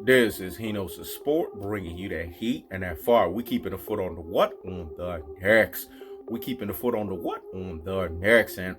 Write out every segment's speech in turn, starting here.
This is He Knows the Sport, bringing you that heat and that fire. We keeping the foot on the what? On the next. We keeping the foot on the what? On the next. And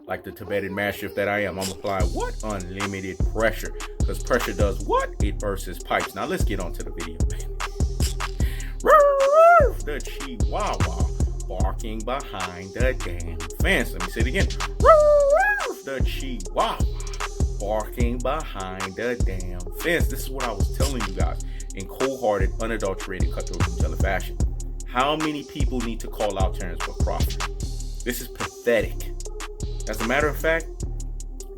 like the Tibetan mastiff that I am, I'm applying what? Unlimited pressure. Because pressure does what? It bursts pipes. Now let's get on to the video, man. The Chihuahua barking behind the damn fence. Let me say it again. The Chihuahua barking behind the damn fence. This is what I was telling you guys in cold-hearted, unadulterated, cutthroat Nutella fashion. How many people need to call out Terence Crawford? This is pathetic. As a matter of fact,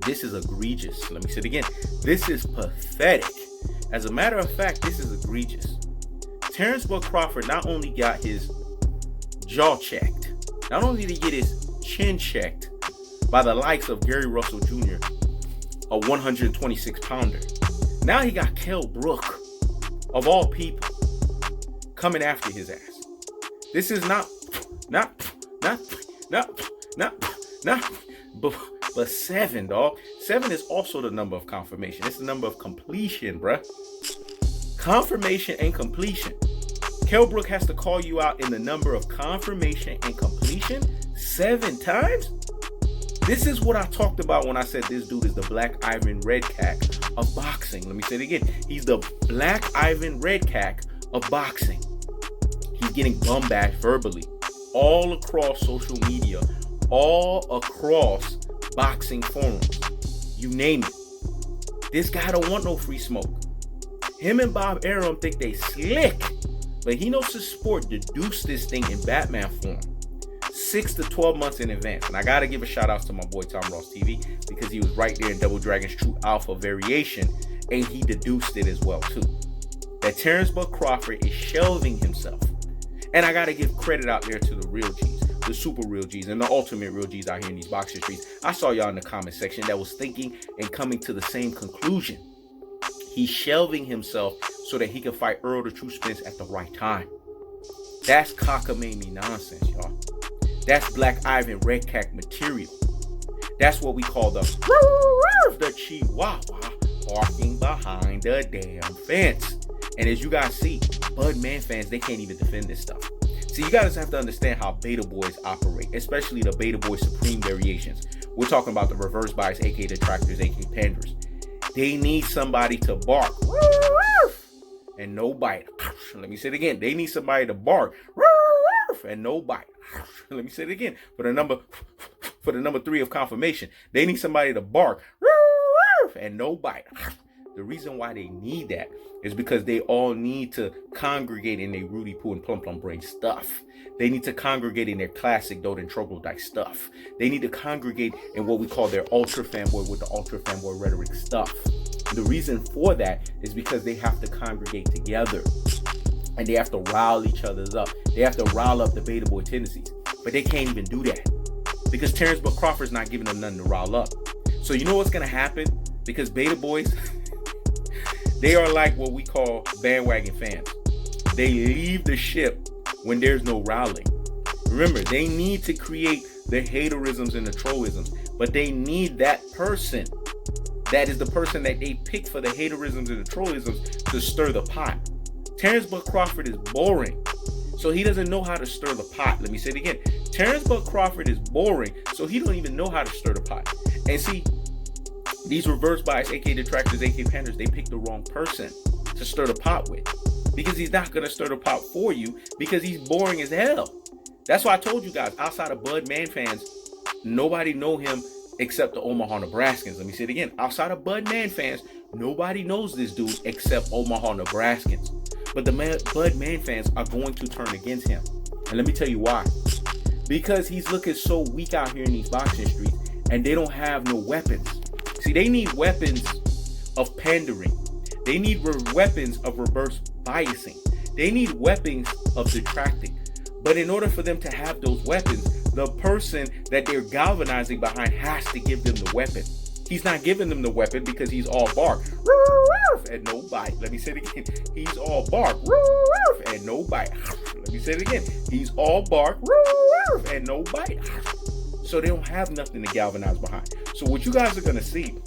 this is egregious. Let me say it again. This is pathetic. As a matter of fact, this is egregious. Terence Crawford not only got his jaw checked, not only did he get his chin checked by the likes of Gary Russell Jr., a 126-pounder. Now he got Kell Brook, of all people, coming after his ass. This is not, but 7, dog. 7 is also the number of confirmation. It's the number of completion, bruh. Confirmation and completion. Kell Brook has to call you out in the number of confirmation and completion 7 times? This is what I talked about when I said this dude is the Black Ivan Redkach of boxing. Let me say it again. He's the Black Ivan Redkach of boxing. He's getting bombashed verbally all across social media, all across boxing forums. You name it. This guy don't want no free smoke. Him and Bob Arum think they slick, but He Knows the Sport deduced this thing in Batman form 6 to 12 months in advance. And I got to give a shout out to my boy Tom Ross TV because he was right there in Double Dragon's True Alpha variation, and he deduced it as well too. That Terence Crawford is shelving himself. And I got to give credit out there to the real G's, the super real G's, and the ultimate real G's out here in these boxing streets. I saw y'all in the comment section that was thinking and coming to the same conclusion. He's shelving himself so that he can fight Earl the True Spence at the right time. That's cockamamie nonsense, y'all. That's Black Ivan Redkach material. That's what we call the Chihuahua barking behind the damn fence. And as you guys see, Bud Man fans, they can't even defend this stuff. See, you guys have to understand how beta boys operate, especially the beta boy supreme variations. We're talking about the reverse bias, aka detractors, aka panders. They need somebody to bark and no bite. Let me say it again. They need somebody to bark and no bite. Let me say it again. For the number 3 of confirmation, they need somebody to bark and no bite. The reason why they need that is because they all need to congregate in their Rudy Poo and Plum Plum Brain stuff. They need to congregate in their classic Doden Troglodyte stuff. They need to congregate in what we call their ultra fanboy with the ultra fanboy rhetoric stuff. The reason for that is because they have to congregate together. And they have to rile each other's up. They have to rile up the beta boy tendencies. But they can't even do that because Terence Crawford's not giving them nothing to rile up. So you know what's going to happen? Because beta boys, they are like what we call bandwagon fans. They leave the ship when there's no rallying. Remember, they need to create the haterisms and the trollisms, but they need that person. That is the person that they pick for the haterisms and the trollisms to stir the pot. Terence Crawford is boring, so he doesn't know how to stir the pot. Let me say it again. Terence Crawford is boring, so he don't even know how to stir the pot. And see, these reverse bias, aka detractors, aka panders, they pick the wrong person to stir the pot with. Because he's not going to stir the pot for you because he's boring as hell. That's why I told you guys, outside of Bud Man fans, nobody know him except the Omaha Nebraskans. Let me say it again. Outside of Bud Man fans, nobody knows this dude except Omaha Nebraskans. But the Bud Man fans are going to turn against him. And let me tell you why. Because he's looking so weak out here in these boxing streets and they don't have no weapons. See, they need weapons of pandering. They need weapons of reverse biasing. They need weapons of detracting. But in order for them to have those weapons, the person that they're galvanizing behind has to give them the weapon. He's not giving them the weapon because he's all bark and no bite. Let me say it again. He's all bark and no bite. Let me say it again. He's all bark and no bite. So they don't have nothing to galvanize behind. So what you guys are going to see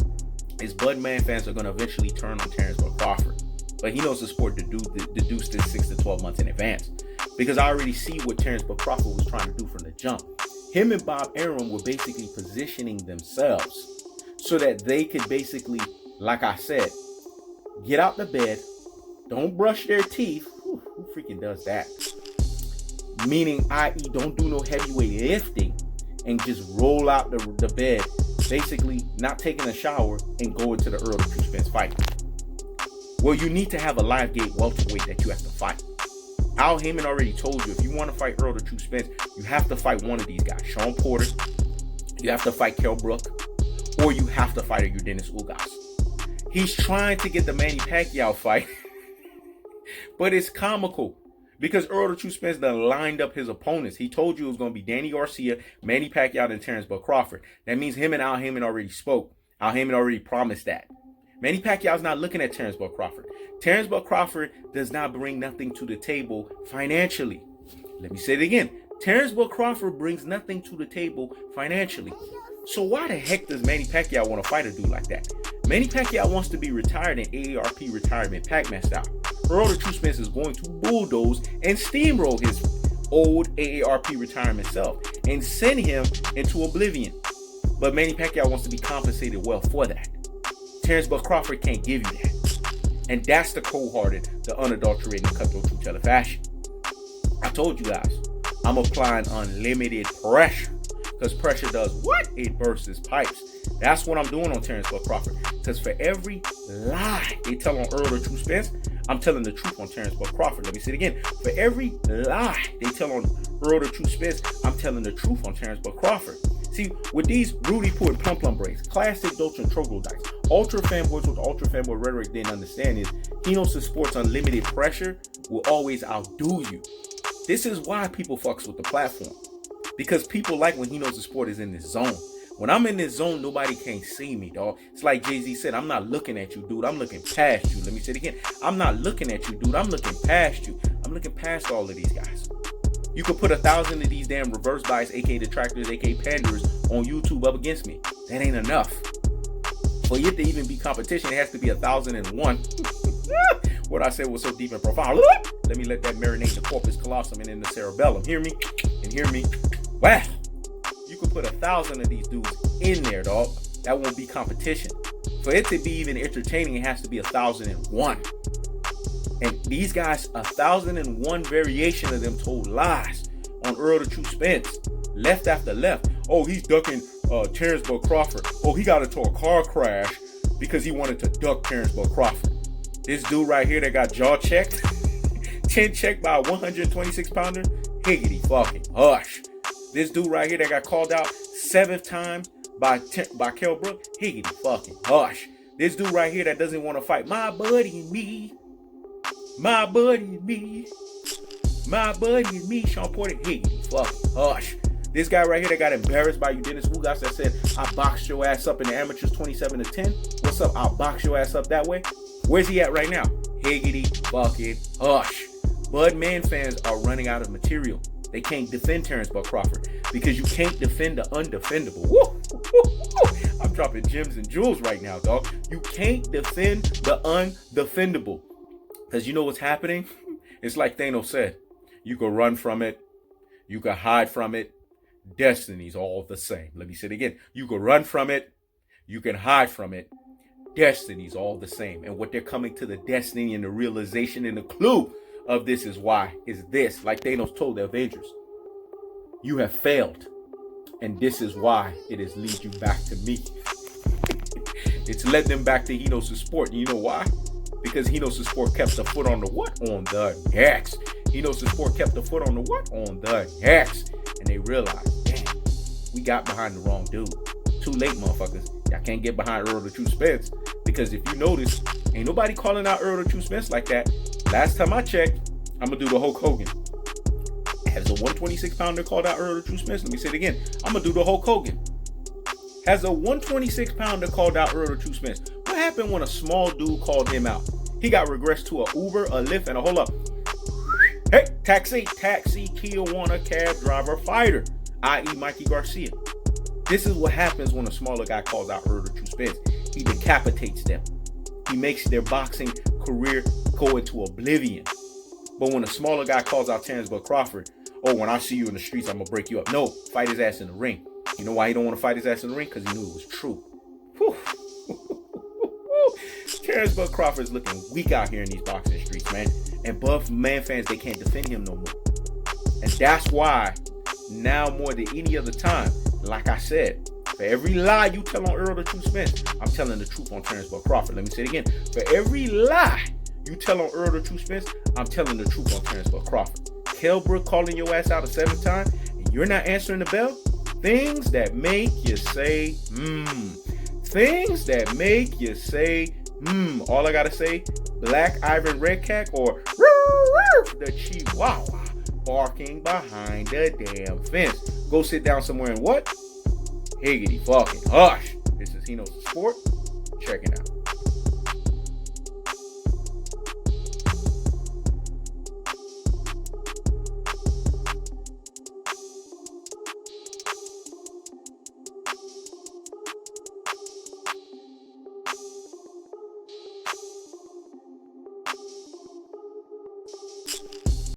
is Budman fans are going to eventually turn on Terence Crawford. But he knows the sport deduce this 6 to 12 months in advance. Because I already see what Terence Crawford was trying to do from the jump. Him and Bob Arum were basically positioning themselves so that they could basically, like I said, get out the bed, don't brush their teeth. Who freaking does that? Meaning, i.e., don't do no heavyweight lifting and just roll out the bed, basically not taking a shower and go into the Earl of True Spence fight. Well, you need to have a live gate welterweight that you have to fight. Al Heyman already told you, if you want to fight Earl of True Spence, you have to fight one of these guys. Sean Porter, you have to fight Kell Brook, or you have to fight a Dennis Ugas. He's trying to get the Manny Pacquiao fight, but it's comical because Earl of True Spence done lined up his opponents. He told you it was going to be Danny Garcia, Manny Pacquiao, and Terence Crawford. That means him and Al Heyman already spoke. Al Heyman already promised that. Manny Pacquiao's not looking at Terence Crawford. Terence Crawford does not bring nothing to the table financially. Let me say it again. Terence Crawford brings nothing to the table financially. So why the heck does Manny Pacquiao want to fight a dude like that? Manny Pacquiao wants to be retired in AARP retirement Pac-Man style. Earl of True Spence is going to bulldoze and steamroll his old AARP retirement self and send him into oblivion. But Manny Pacquiao wants to be compensated well for that. Terence Crawford can't give you that. And that's the cold-hearted, the unadulterated, cutthroat truth teller fashion. I told you guys, I'm applying unlimited pressure. Because pressure does what? It bursts pipes. That's what I'm doing on Terence Crawford. Because for every lie they tell on Earl of True Spence, I'm telling the truth on Terence Crawford. Let me say it again. For every lie they tell on Earl of True Spence, I'm telling the truth on Terence Crawford. See, with these Rudy Port Plum Plum braids, classic Dolce and troglodytes, ultra fanboys with ultra fanboy rhetoric didn't understand is he knows the sport's unlimited pressure will always outdo you. This is why people fucks with the platform. Because people like when he knows the sport is in this zone. When I'm in this zone, nobody can't see me, dog. It's like Jay-Z said, I'm not looking at you, dude. I'm looking past you. Let me say it again. I'm not looking at you, dude. I'm looking past you. I'm looking past all of these guys. You could put 1,000 of these damn reverse bias, aka detractors, aka panders, on YouTube up against me. That ain't enough. For it to even be competition, it has to be 1,001. What I said was so deep and profound. Let me let that marinate the corpus callosum and in the cerebellum. Hear me? And hear me? Wow. You could put 1,000 of these dudes in there, dog. That won't be competition. For it to be even entertaining, it has to be 1,001. And these guys, 1,001 variation of them told lies on Earl of True Spence. Left after left. Oh, he's ducking Terence Crawford. Oh, he got into a car crash because he wanted to duck Terence Crawford. This dude right here that got jaw checked, chin checked by a 126 pounder, higgity fucking hush. This dude right here that got called out 7th time by Kell Brook, higgity fucking hush. This dude right here that doesn't want to fight my buddy and me, my buddy and me, my buddy and me, Sean Porter, higgity fucking hush. This guy right here that got embarrassed by Dennis Ugas that said, I boxed your ass up in the amateurs 27-10. What's up? I'll box your ass up that way. Where's he at right now? Higgity fucking hush. Budman fans are running out of material. They can't defend Terence Crawford because you can't defend the undefendable. Woo! I'm dropping gems and jewels right now, dog. You can't defend the undefendable. Because you know what's happening? It's like Thanos said. You can run from it. You can hide from it. Destiny's all the same. Let me say it again. You can run from it. You can hide from it. Destiny's all the same. And what they're coming to the destiny and the realization and the clue of this is why is this, like Thanos told the Avengers, you have failed, and this is why it has lead you back to me. It's led them back to Hino's sport. And you know why? Because Hino's sport kept the foot on the what? On the gas. Hino's sport kept the foot on the what? On the gas. And they realized, damn, we got behind the wrong dude. Too late, motherfuckers. Y'all can't get behind Earl of True Spence. Because if you notice, ain't nobody calling out Earl of True Spence like that. Last time I checked, I'm going to do the Hulk Hogan. Has a 126 pounder called out Earl of True Spence? Let me say it again. I'm going to do the Hulk Hogan. Has a 126 pounder called out Earl of True Spence? What happened when a small dude called him out? He got regressed to a Uber, a Lyft, and a hold up. Hey, taxi, Tijuana cab driver fighter, i.e. Mikey Garcia. This is what happens when a smaller guy calls out Earl of True Spence. he decapitates them. He makes their boxing career go into oblivion. But when a smaller guy calls out Terence Crawford, oh, when I see you in the streets, I'm going to break you up. No, fight his ass in the ring. You know why he don't want to fight his ass in the ring? Because he knew it was true. Whew. Terence Crawford is looking weak out here in these boxing streets, man. And Buff man fans, they can't defend him no more. And that's why now more than any other time, like I said, for every lie you tell on Earl the Truth Spence, I'm telling the truth on Terence Crawford. Let me say it again. For every lie you tell on Earl the Truth Spence, I'm telling the truth on Terence Crawford. Kell Brook calling your ass out a 7th time, and you're not answering the bell? Things that make you say, Things that make you say, All I gotta say, Black Ivan Redcat or the Chihuahua barking behind the damn fence. Go sit down somewhere and what? Higgity fucking hush. This is He Knows the Sport. Check it out.